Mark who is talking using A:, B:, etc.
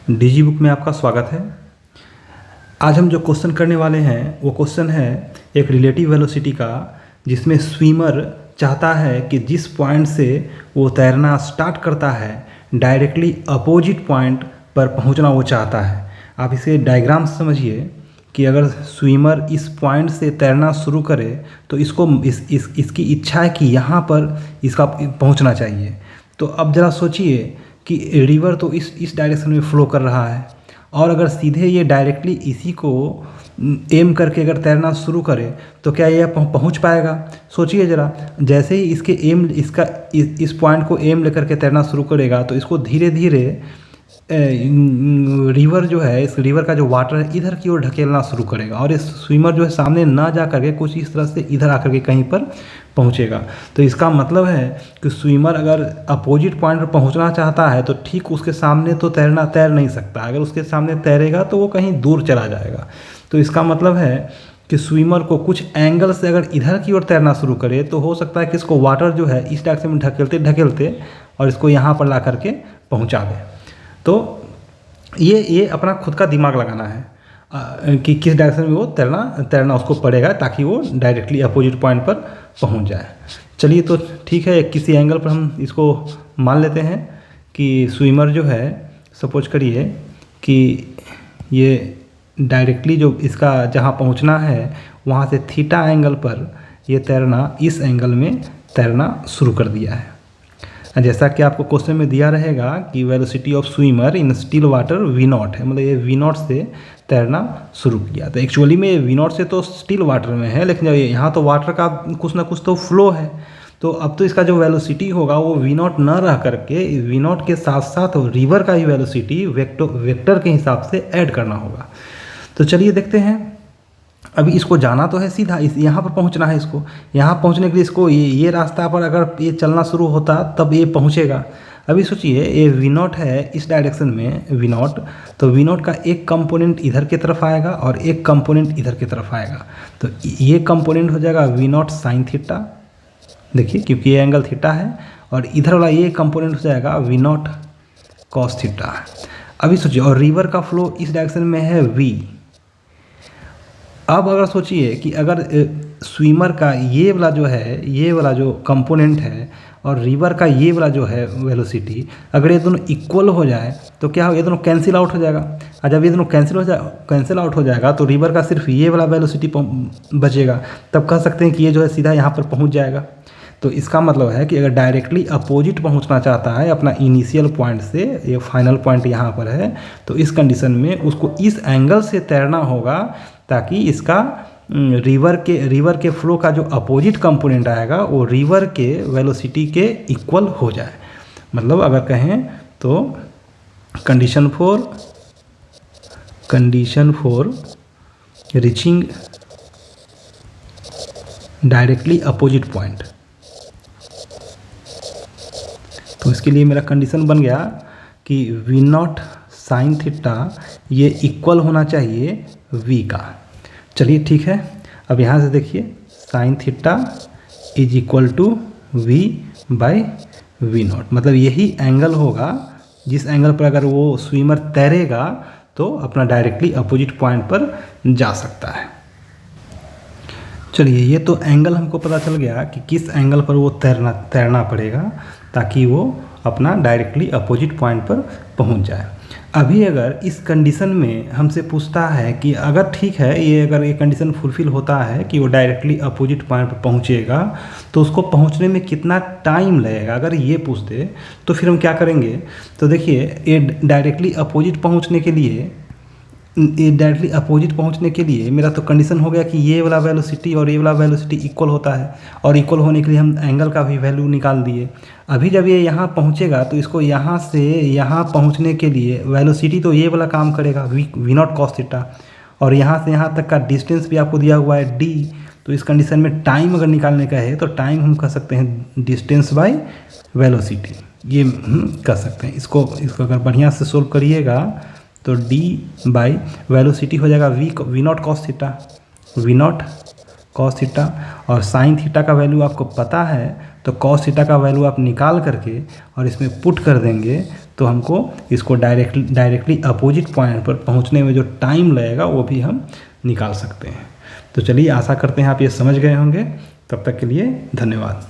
A: DG book में आपका स्वागत है। आज हम जो क्वेश्चन करने वाले हैं वो क्वेश्चन है एक रिलेटिव वेलोसिटी का, जिसमें स्विमर चाहता है कि जिस पॉइंट से वो तैरना स्टार्ट करता है डायरेक्टली अपोजिट पॉइंट पर पहुंचना वो चाहता है। आप इसे डायग्राम से समझिए कि अगर स्विमर इस पॉइंट से तैरना शुरू करे तो इसको इसकी इच्छा है कि यहाँ पर इसका पहुँचना चाहिए। तो अब ज़रा सोचिए कि रिवर तो इस डायरेक्शन में फ़्लो कर रहा है, और अगर सीधे ये डायरेक्टली इसी को एम करके अगर तैरना शुरू करे तो क्या ये पहुंच पाएगा? सोचिए ज़रा, जैसे ही इसके एम इस पॉइंट को एम लेकर के तैरना शुरू करेगा तो इसको धीरे धीरे रिवर जो है, इस रिवर का जो वाटर है इधर की ओर ढकेलना शुरू करेगा, और इस स्विमर जो है सामने ना जा करके कुछ इस तरह से इधर आकर के कहीं पर पहुंचेगा। तो इसका मतलब है कि स्विमर अगर अपोजिट पॉइंट पर पहुंचना चाहता है तो ठीक उसके सामने तो तैर नहीं सकता। अगर उसके सामने तैरेगा तो वो कहीं दूर चला जाएगा। तो इसका मतलब है कि स्विमर को कुछ एंगल से अगर इधर की ओर तैरना शुरू करे तो हो सकता है कि इसको वाटर जो है इस डायरेक्शन में ढकेलते ढकेलते और इसको यहाँ पर ला करके पहुँचा दे। तो ये अपना खुद का दिमाग लगाना है कि किस डायरेक्शन में वो तैरना उसको पड़ेगा ताकि वो डायरेक्टली अपोजिट पॉइंट पर पहुंच जाए। चलिए, तो ठीक है, किसी एंगल पर हम इसको मान लेते हैं कि स्विमर जो है, सपोज करिए कि ये डायरेक्टली जो इसका जहाँ पहुंचना है वहाँ से थीटा एंगल पर ये तैरना इस एंगल में तैरना शुरू कर दिया है। जैसा कि आपको क्वेश्चन में दिया रहेगा कि velocity of swimmer in still water V0 है, मतलब ये V0 से तैरना शुरू किया। तो एक्चुअली में V0 से तो स्टिल वाटर में है, लेकिन जब यहाँ तो वाटर का कुछ ना कुछ तो फ्लो है। तो अब तो इसका जो वेलोसिटी होगा वो V0 न रह करके V0 के साथ साथ रिवर का ही वेलोसिटी वेक्टर के हिसाब से ऐड करना होगा। तो चलिए देखते हैं। अभी इसको जाना तो है सीधा, इस यहाँ पर पहुँचना है। इसको यहाँ पहुँचने के लिए इसको ये रास्ता पर अगर ये चलना शुरू होता तब ये पहुँचेगा। अभी सोचिए, ये V0 है इस डायरेक्शन में V0, तो V0 का एक कंपोनेंट इधर की तरफ आएगा और एक कंपोनेंट इधर की तरफ आएगा। तो ये कंपोनेंट हो जाएगा V0 साइन थीटा, देखिए क्योंकि ये एंगल थीटा है, और इधर वाला ये कंपोनेंट हो जाएगा V0 कॉस थीटा। अभी सोचिए, और रिवर का फ्लो इस डायरेक्शन में है V। अब अगर सोचिए कि अगर स्विमर का ये वाला जो है, ये वाला जो कंपोनेंट है, और रिवर का ये वाला जो है वेलोसिटी, अगर ये दोनों इक्वल हो जाए तो क्या हो, ये दोनों कैंसिल आउट हो जाएगा। और जब ये दोनों कैंसिल आउट हो जाएगा तो रिवर का सिर्फ ये वाला वेलोसिटी बचेगा। तब कह सकते हैं कि ये जो है सीधा यहाँ पर पहुँच जाएगा। तो इसका मतलब है कि अगर डायरेक्टली अपोजिट पहुंचना चाहता है अपना इनिशियल पॉइंट से, ये फाइनल पॉइंट यहाँ पर है, तो इस कंडीशन में उसको इस एंगल से तैरना होगा ताकि इसका रिवर के फ्लो का जो अपोजिट कंपोनेंट आएगा वो रिवर के वेलोसिटी के इक्वल हो जाए। मतलब अगर कहें तो condition for reaching directly opposite point. तो इसके लिए मेरा कंडीशन बन गया कि V0 साइन थीटा ये इक्वल होना चाहिए V का। चलिए ठीक है, अब यहाँ से देखिए sine theta is equal to V by V0, मतलब यही एंगल होगा जिस एंगल पर अगर वो स्विमर तैरेगा तो अपना डायरेक्टली अपोजिट पॉइंट पर जा सकता है। चलिए, ये तो एंगल हमको पता चल गया कि किस एंगल पर वो तैरना पड़ेगा ताकि वो अपना डायरेक्टली अपोजिट पॉइंट पर पहुंच जाए। अभी अगर इस कंडीशन में हमसे पूछता है कि अगर ठीक है, अगर ये कंडीशन फुलफिल होता है कि वो डायरेक्टली अपोजिट पॉइंट पर पहुंचेगा तो उसको पहुंचने में कितना टाइम लगेगा, अगर ये पूछ दे तो फिर हम क्या करेंगे। तो देखिए, ये डायरेक्टली अपोजिट पहुंचने के लिए मेरा तो कंडीशन हो गया कि ये वाला वेलोसिटी और ये वाला वेलोसिटी इक्वल होता है, और इक्वल होने के लिए हम एंगल का भी वैल्यू निकाल दिए। अभी जब ये यहाँ पहुँचेगा तो इसको यहाँ से यहाँ पहुँचने के लिए वेलोसिटी तो ये वाला काम करेगा V0 कॉस थीटा, और यहाँ से यहाँ तक का डिस्टेंस भी आपको दिया हुआ है D। तो इस कंडीशन में टाइम अगर निकालने का है तो टाइम हम कह सकते हैं डिस्टेंस बाई वेलोसिटी, ये कह सकते हैं। इसको अगर बढ़िया से सोल्व करिएगा तो D बाई वेलोसिटी हो जाएगा V0 कॉस थीटा, और साइन थीटा का वैल्यू आपको पता है तो कॉस थीटा का वैल्यू आप निकाल करके और इसमें पुट कर देंगे तो हमको इसको डायरेक्टली अपोजिट पॉइंट पर पहुंचने में जो टाइम लगेगा वो भी हम निकाल सकते हैं। तो चलिए, आशा करते हैं आप ये समझ गए होंगे। तब तक के लिए धन्यवाद।